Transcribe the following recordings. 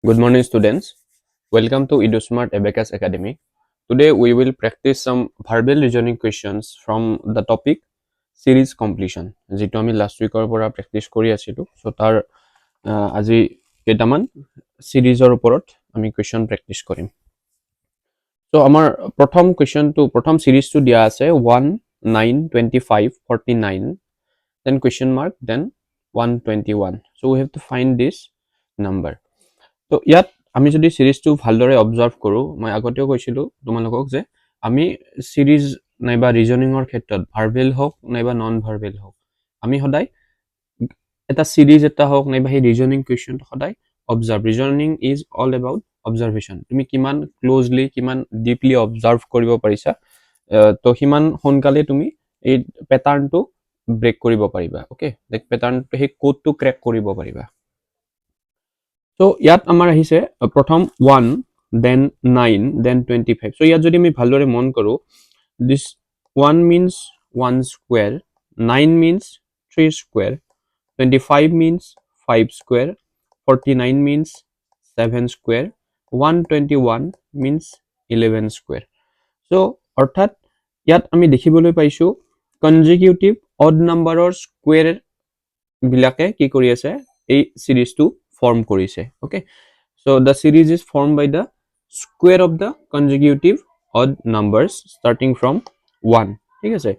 Good morning, students. Welcome to EduSmart Abacus Academy. Today, we will practice some verbal reasoning questions from the topic series completion. যেটো আমি last উইকৰ পৰা practice কৰি আছিলোঁ so তাৰ আজি কেইটামান সিৰিজৰ ওপৰত আমি কুৱেশ্যন প্ৰেক্টিছ কৰিম সো আমাৰ প্ৰথম সিৰিজটো দিয়া আছে 1 9 25 49 then question mark then 121 so we have to find this number. তো ইয়াত আমি যদি সিৰিজটো ভালদৰে অবজাৰ্ভ কৰো মই আগতেও কৈছিলো তোমালোকক যে আমি সিৰিজ নাইবা ৰিজনিংৰ ক্ষেত্ৰত ভাৰ্বেল হওক নাইবা নন ভাৰ্বেল হওক আমি সদায় এটা সিৰিজ এটা হওক নাইবা সেই ৰিজনিং কুৱেশ্যন সদায় observe reasoning is all about observation তুমি কিমান ক্লোজলি কিমান ডিপলি অবজাৰ্ভ কৰিব পাৰিছা তো সিমান সোনকালে তুমি এই পেটাৰ্নটো ব্ৰেক কৰিব পাৰিবা ওকে লাইক পেটাৰ্নটো সেই কোডটো ক্ৰেক কৰিব পাৰিবা So, ইয়াত আমাৰ আহিছে প্ৰথম 1 then 9 then 25 so ইয়াত যদি আমি ভালদৰে মন কৰো this 1 means 1 square 9 means 3 square 25 means 5 square 49 means 7 square 121 means 11 square so অৰ্থাৎ ইয়াত আমি দেখিবলৈ পাইছো consecutive odd numberৰ square বিলাকে কি কৰি আছে এই সিৰিজটো form কৰিছে okay so the series is formed by the square of the consecutive odd numbers starting from 1 ঠিক আছে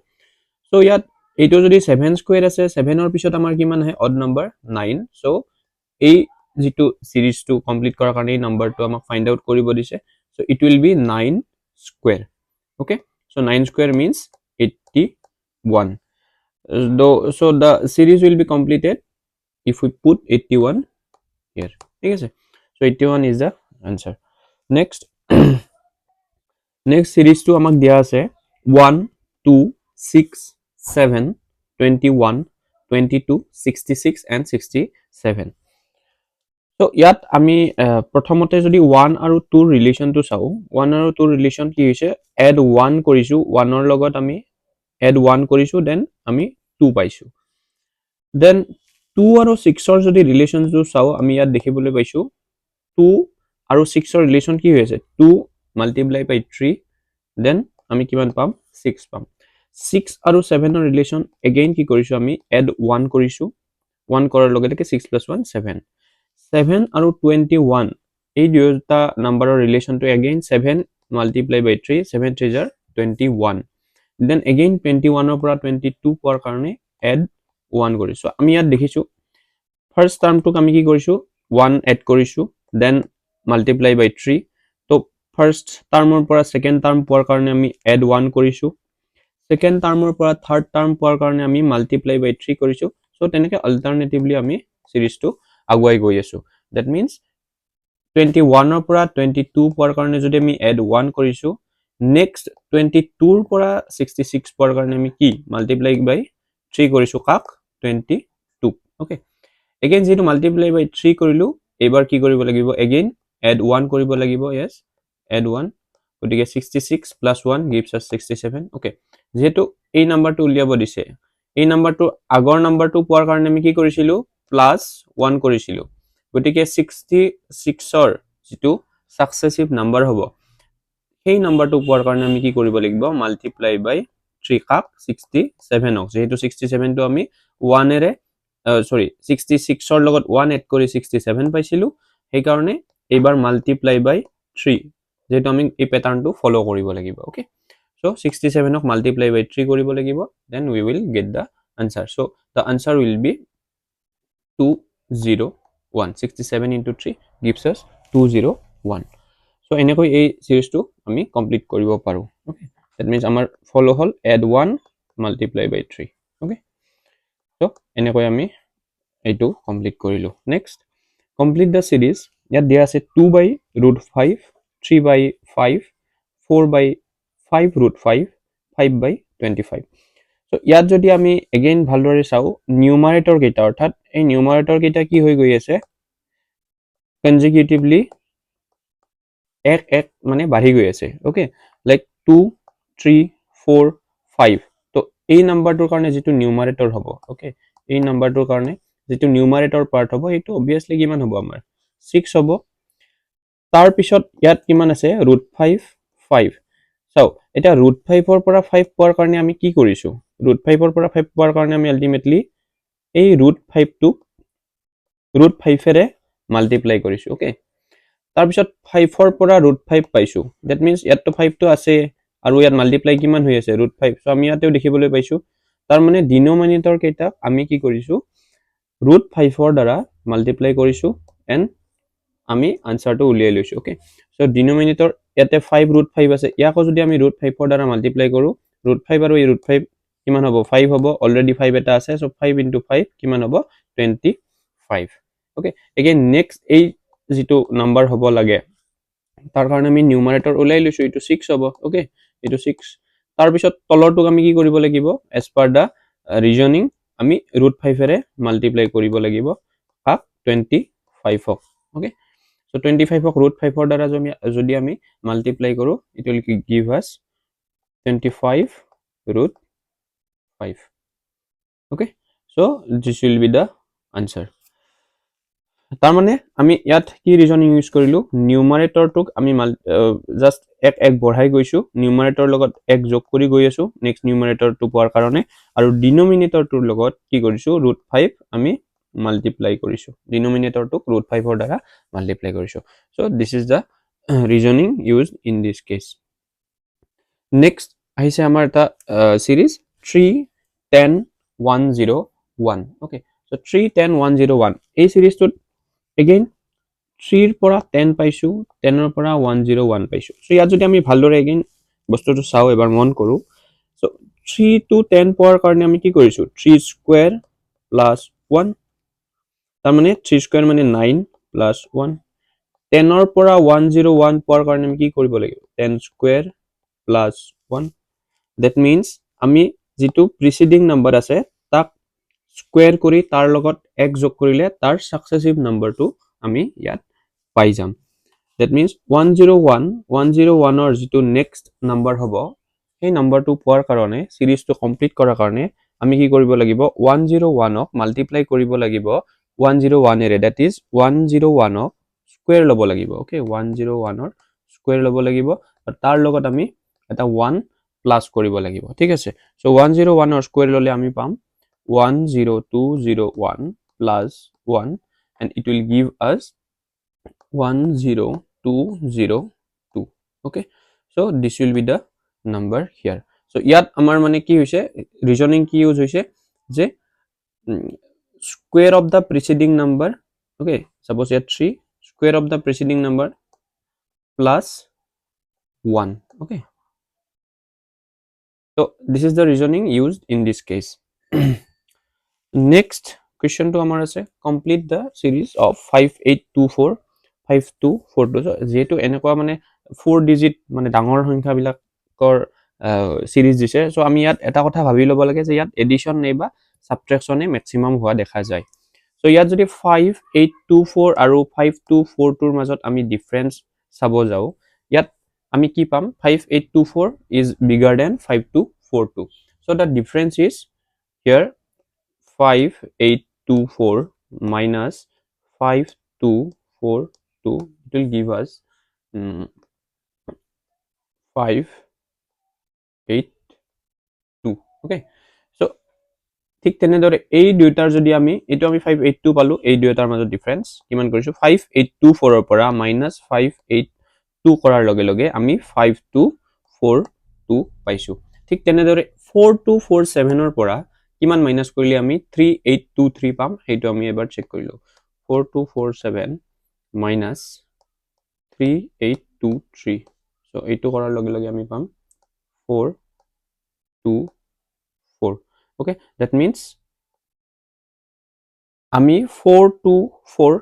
so ইয়াত এইটো যদি 7 square আছে 7 ৰ পিছত আমাৰ কিমান হয় odd number 9 so এই যেটো সিৰিজটো কমপ্লিট কৰাৰ কাৰণে এই নাম্বাৰটো আমাক ফাইন্ড আউট কৰিব দিছে so it will be 9 square okay so 9 square means 81 so the series will be completed if we put 81 here ঠিক আছে so 81 is the answer next next series to আমাক দিয়া আছে 1 2 6 7 21 22 66 and 67 so ইয়াত আমি প্ৰথমতে যদি 1 আৰু 2 ৰিলেচনটো চাও 1 আৰু 2 ৰিলেচন কি হৈছে add 1 কৰিছো 1 ৰ লগত আমি add 1 কৰিছো then আমি 2 পাইছো then 2 আৰু 6 ৰ যদি ৰিলেচনটো চাও আমি ইয়াত দেখিবলৈ পাইছো 2 আৰু 6 ৰ ৰিলেচন কি হৈ আছে 2 মাল্টিপ্লাই বাই 3 then আমি কিমান পাম 6 পাম 6 আৰু 7 ৰ ৰিলেচন again কি কৰিছো আমি add 1 কৰিছো 1 কৰাৰ লগে লগে 6 + 1 7 7 আৰু 21 এই দুটা নাম্বাৰৰ ৰিলেচনটো again 7 multiply by 3 7 3 are 21 then again 21 ৰ পৰা 22 পোৱাৰ কাৰণে add 1 কৰিছো আমি ইয়াত দেখিছো ফাৰ্স্ট টাৰ্মটোক আমি কি কৰিছো 1 এড কৰিছো then multiply by 3 তো ফাৰ্স্ট টাৰ্মৰ পৰা সেকেন্ড টাৰ্ম পোৱাৰ কাৰণে আমি add 1 কৰিছো সেকেন্ড টাৰ্মৰ পৰা থাৰ্ড টাৰ্ম পোৱাৰ কাৰণে আমি multiply by 3 কৰিছো সো তেনেকৈ অল্টাৰনেটিভলি আমি সিৰিজটো আগুৱাই গৈ আছো that means 21 ৰ পৰা 22 পোৱাৰ কাৰণে যদি আমি add 1 কৰিছো next 22 ৰ পৰা 66 পোৱাৰ কাৰণে আমি কি multiply by 3 কৰিছো কাক 22 okay again যেটো multiply by 3 কৰিলো এবাৰ কি কৰিব লাগিব again add 1 কৰিব লাগিব yes add 1 গতিকে 66 + 1 gives us 67 okay যেটো এই নাম্বাৰটো উলিয়াব দিছে এই নাম্বাৰটো আগৰ নাম্বাৰটো পোৱাৰ কাৰণে আমি কি কৰিছিলো +1 কৰিছিলো গতিকে 66 ৰ যেটো সাকসেসিভ নাম্বাৰ হ'ব সেই নাম্বাৰটো পোৱাৰ কাৰণে আমি কি কৰিব লাগিব multiply by 3 কাক 67 ক যেটো 67 টো আমি 1 এৰে sorry 66 ৰ লগত 1 এড কৰি 67 পাইছিলো সেই কাৰণে এবাৰ multiply by 3 যেটো আমি এই প্যাটাৰ্নটো ফলো কৰিব লাগিব ওকে so 67 ক multiply by 3 কৰিব লাগিব then we will get the answer so the answer will be 201 67 into 3 gives us 201 so এনেকৈ এই সিৰিজটো আমি কমপ্লিট কৰিব পাৰো ওকে that means আমাৰ ফলো হল add 1 multiply by 3 okay so এনেকৈ আমি এইটো কমপ্লিট কৰিলো next complete the series ইয়াত দিয়া আছে 2 by root 5 3 by 5 4 by 5 root 5 5 by 25 so ইয়াত যদি আমি again ভালদৰে চাও নিউমাৰেটৰ কেইটা অৰ্থাৎ এই নিউমাৰেটৰ কেইটা কি হৈ গৈ আছে consecutively এক মানে বাঢ়ি গৈ আছে ওকে লাইক 2 3 4 5 তো এই নাম্বাৰটোৰ কাৰণে যেটো নিউমাৰেটৰ হ'ব ওকে এই নাম্বাৰটোৰ কাৰণে যেটো নিউমাৰেটৰ পাৰ্ট হ'ব এটো obviously কিমান হ'ব আমাৰ 6 হ'ব তাৰ পিছত ইয়াত কিমান আছে √5 চাও এটা √5 পৰা 5 পোৱাৰ কাৰণে আমি কি কৰিছো √5 পৰা 5 পোৱাৰ কাৰণে আমি আলটিমেটলি এই √5 টো √5 এৰে মাল্টিপ্লাই কৰিছো ওকে তাৰ পিছত 5 পৰা √5 পাইছো দ্যাট মিন্স ইয়াত তো 5 টো আছে আৰু ইয়াত মাল্টিপ্লাই কিমান হৈ আছে √5 সো আমি ইয়াতেও দেখিবলৈ পাইছো তাৰ মানে ডিনোমিনেটৰ কেইটা আমি কি কৰিছো √5 ৰ দ্বাৰা মাল্টিপ্লাই কৰিছো এন্ড আমি আনসাৰটো উলিয়াই লৈছো ওকে সো ডিনোমিনেটৰ ইয়াতে 5 √5 আছে ইয়াকো যদি আমি √5 ৰ দ্বাৰা মাল্টিপ্লাই কৰো √5 আৰু এই √5 কিমান হ'ব 5 হ'ব অলৰেডি 5 এটা আছে সো 5 * 5 কিমান হ'ব 25 ওকে এগেইন নেক্সট এই যেটো নাম্বার হ'ব লাগে তাৰ কাৰণে আমি নিউমাৰেটৰ উলাই লৈছো এটো 6 হ'ব ওকে এটো 6 তাৰ পিছত তলৰটোক আমি কি কৰিব লাগিব এজ পাৰ দা ৰিজনিং আমি √5 এৰে মাল্টিপ্লাই কৰিব লাগিব 25 ক ওকে সো 25 ক √5 ৰ দ্বাৰা যদি আমি মাল্টিপ্লাই কৰো it will give us 25 √5 okay so this will be the answer তাৰ মানে আমি ইয়াত কি ৰিজনিং ইউজ কৰিলো নিউমাৰেটৰটোক আমি জাস্ট এক বঢ়াই গৈছো নিউমাৰেটৰ লগত এক যোগ কৰি গৈ আছো নেক্সট নিউমাৰেটৰটো পোৱাৰ কাৰণে আৰু ডিনোমিনেটৰটোৰ লগত কি কৰিছো √5 আমি মাল্টিপ্লাই কৰিছো ডিনোমিনেটৰটোক √5 ৰ দ্বাৰা মাল্টিপ্লাই কৰিছো so this is the reasoning used in this case next আহিছে আমাৰ এটা সিরিজ 3 10 101 okay so 3 10 101 এই সিরিজটোত again 3 ৰ পৰা 10 পাইছো 10 ৰ পৰা 101 পাইছো so ইয়াত যদি আমি ভালদৰে again বস্তুটো চাও এবাৰ মন কৰো so 3 to 10 পোৱাৰ কাৰণে আমি কি কৰিছো 3 স্কয়াৰ প্লাস 1 তাৰ মানে 3 স্কয়াৰ মানে 9 প্লাস 1 10 ৰ পৰা 101 পোৱাৰ কাৰণে আমি কি কৰিব লাগিব 10 স্কয়াৰ প্লাস 1 that means আমি যেটো প্ৰিসিডিং নাম্বাৰ আছে তাক স্কয়াৰ কৰি তাৰ লগত এক যোগ কৰিলে তাৰ সাকসেসিভ নাম্বাৰটো আমি ইয়াত পাই যাম that means 101 ৰ যেটো নেক্সট নাম্বাৰ হ'ব এই নাম্বাৰটো পোৱাৰ কাৰণে সিৰিজটো কমপ্লিট কৰাৰ কাৰণে আমি কি কৰিব লাগিব 101 ক মাল্টিপ্লাই কৰিব লাগিব 101 এৰে that is 101 ক স্কয়াৰ ল'ব লাগিব ওকে 101 ৰ স্কয়াৰ ল'ব লাগিব আৰু তাৰ লগত আমি এটা 1 প্লাস কৰিব লাগিব ঠিক আছে সো 101 ৰ স্কয়াৰ ললে আমি পাম 10201 plus 1 and it will give us 10202 okay so this will be the number here so ইয়াত আমাৰ মানে কি হৈছে ৰিজনিং কি ইউজ হৈছে যে square of the preceding number okay suppose here 3 square of the preceding number plus 1 okay so this is the reasoning used in this case next question to amar ase complete the series of 5824 5242 যেটো এনেকুৱা মানে 4 digit মানে ডাঙৰ সংখ্যা বিলাকৰ series দিছে so আমি ইয়াত এটা কথা ভাবি লব লাগে যে ইয়াত এডিশন নেবা সাবট্ৰাকশনে ম্যাক্সিমাম হোৱা দেখা যায় সো ইয়াত যদি 5824 আৰু 5242 ৰ মাজত আমি ডিফাৰেন্স চাব যাও ইয়াত আমি কি পাম 5824 is bigger than 5242 so the difference is here 5824 minus 5242 it will give us 582 okay so ঠিক তেনেদৰে এই দুইটাৰ যদি আমি এটো আমি 582 পালো এই দুইটাৰ মাজত ডিফাৰেন্স কিমান কৰিছো 5824 ৰ পৰা minus 582 কৰাৰ লগে লগে আমি 5242 পাইছো ঠিক তেনেদৰে 4247 ৰ পৰা কিমান মাইনাস কৰিলে আমি 3823 পাম হেটো আমি এবাৰ চেক কৰিলো 4247 minus 3823 so এইটো কৰাৰ লগে লগে আমি পাম 424 okay that means আমি 424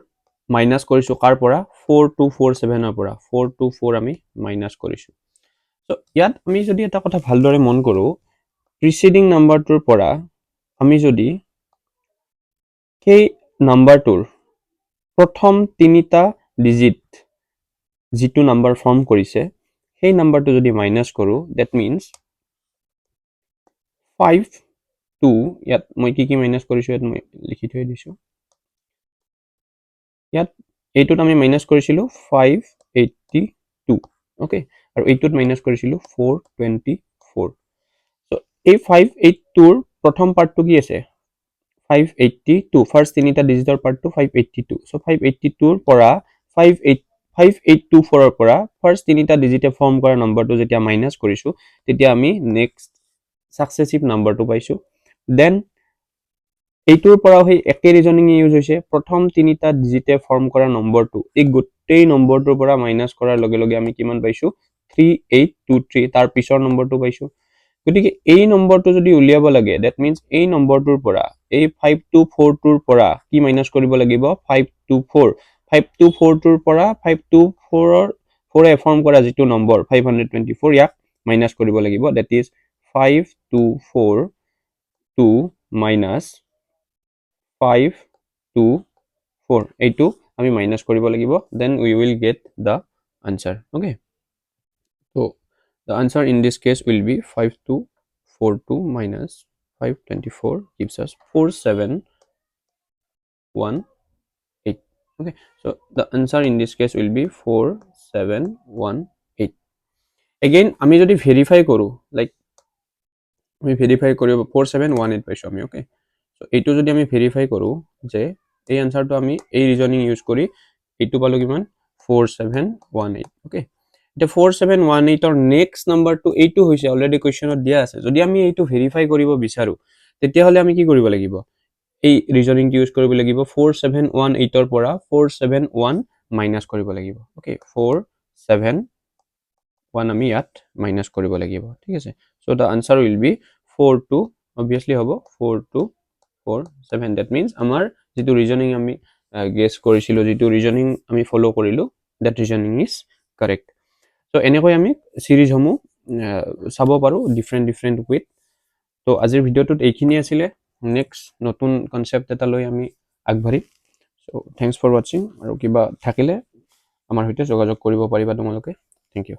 মাইনাস কৰিছো কাৰ পৰা 4247 ৰ পৰা 424 আমি মাইনাস কৰিছো so ইয়াত আমি যদি এটা কথা ভালদৰে মন কৰো প্ৰিসিডিং নাম্বাৰটোৰ পৰা আমি যদি সেই নাম্বাৰটোৰ প্ৰথম তিনিটা ডিজিট যেটো নাম্বাৰ ফৰ্ম কৰিছে সেই নাম্বাৰটো যদি মাইনাস কৰো that means 52 ইয়াত মই কি মাইনাস কৰিছো ইয়াত মই লিখি থৈ দিছো ইয়াত এইটোত আমি মাইনাস কৰিছিলো 582 ওকে আৰু এইটোত মাইনাছ কৰিছিলোঁ 424 চ' এই 582ৰ প্ৰথম পাৰ্টটো কি আছে 582 ফাৰ্ষ্ট তিনিটা ডিজিটৰ পাৰ্টটো 582 চ' 582ৰ পৰা 5824ৰ পৰা ফাৰ্ষ্ট তিনিটা ডিজিটে ফৰ্ম কৰা নম্বৰটো যেতিয়া মাইনাছ কৰিছোঁ তেতিয়া আমি নেক্সট সাকসেসিভ নাম্বাৰটো পাইছোঁ দেন এইটোৰ পৰাও সেই একে ৰিজনিং ইউজ হৈছে প্ৰথম তিনিটা ডিজিটে ফৰ্ম কৰা নম্বৰটো এই গোটেই নম্বৰটোৰ পৰা মাইনাছ কৰাৰ লগে লগে আমি কিমান পাইছোঁ 3823 তাৰ পিছৰ নম্বৰটো পাইছোঁ গতিকে এই নম্বৰটো যদি উলিয়াব লাগে দ্যাট মিন্স এই নম্বৰটোৰ পৰা এই 5242ৰ পৰা কি মাইনাছ কৰিব লাগিব 524 524টোৰ পৰা 524ৰ 4এ ফৰ্ম কৰা যিটো নম্বৰ 524 ইয়াক মাইনাছ কৰিব লাগিব দ্যাট ইজ 524 2 minus 524 এইটো আমি মাইনাছ কৰিব লাগিব then we will get the answer okay so the answer in this case will be 5242 minus 524 gives us 4718 okay so the answer in this case will be 4718 again আমি যদি verify কৰো like আমি verify কৰিব 4718 পাইছো আমি okay so এইটো যদি আমি ভেৰিফাই কৰো যে এই আনসাৰটো আমি এই ৰিজনিং ইউজ কৰি এইটো পালো কিমান 4718 ওকে এটা 4718 ৰ নেক্সট নাম্বাৰটো এইটো হৈছে অলৰেডি কোৱেশ্চনত দিয়া আছে যদি আমি এইটো ভেৰিফাই কৰিব বিচাৰো তেতিয়া হলে আমি কি কৰিব লাগিব এই ৰিজনিংটো ইউজ কৰিব লাগিব 4718 ৰ পৰা 471 মাইনাছ কৰিব লাগিব ওকে 471 আমি ইয়াত মাইনাছ কৰিব লাগিব ঠিক আছে so the answer will be 42 obviously hobo 4247 that means amar jitu reasoning ami guess korisilo jitu reasoning ami follow korilu that reasoning is correct so enekoi ami series homu sabo paru different with so ajir video tut eikhini asile next notun concept eta loi ami agbari so thanks for watching aru kiba thakile amar hoite jogajog koribo pariba tomaloke thank you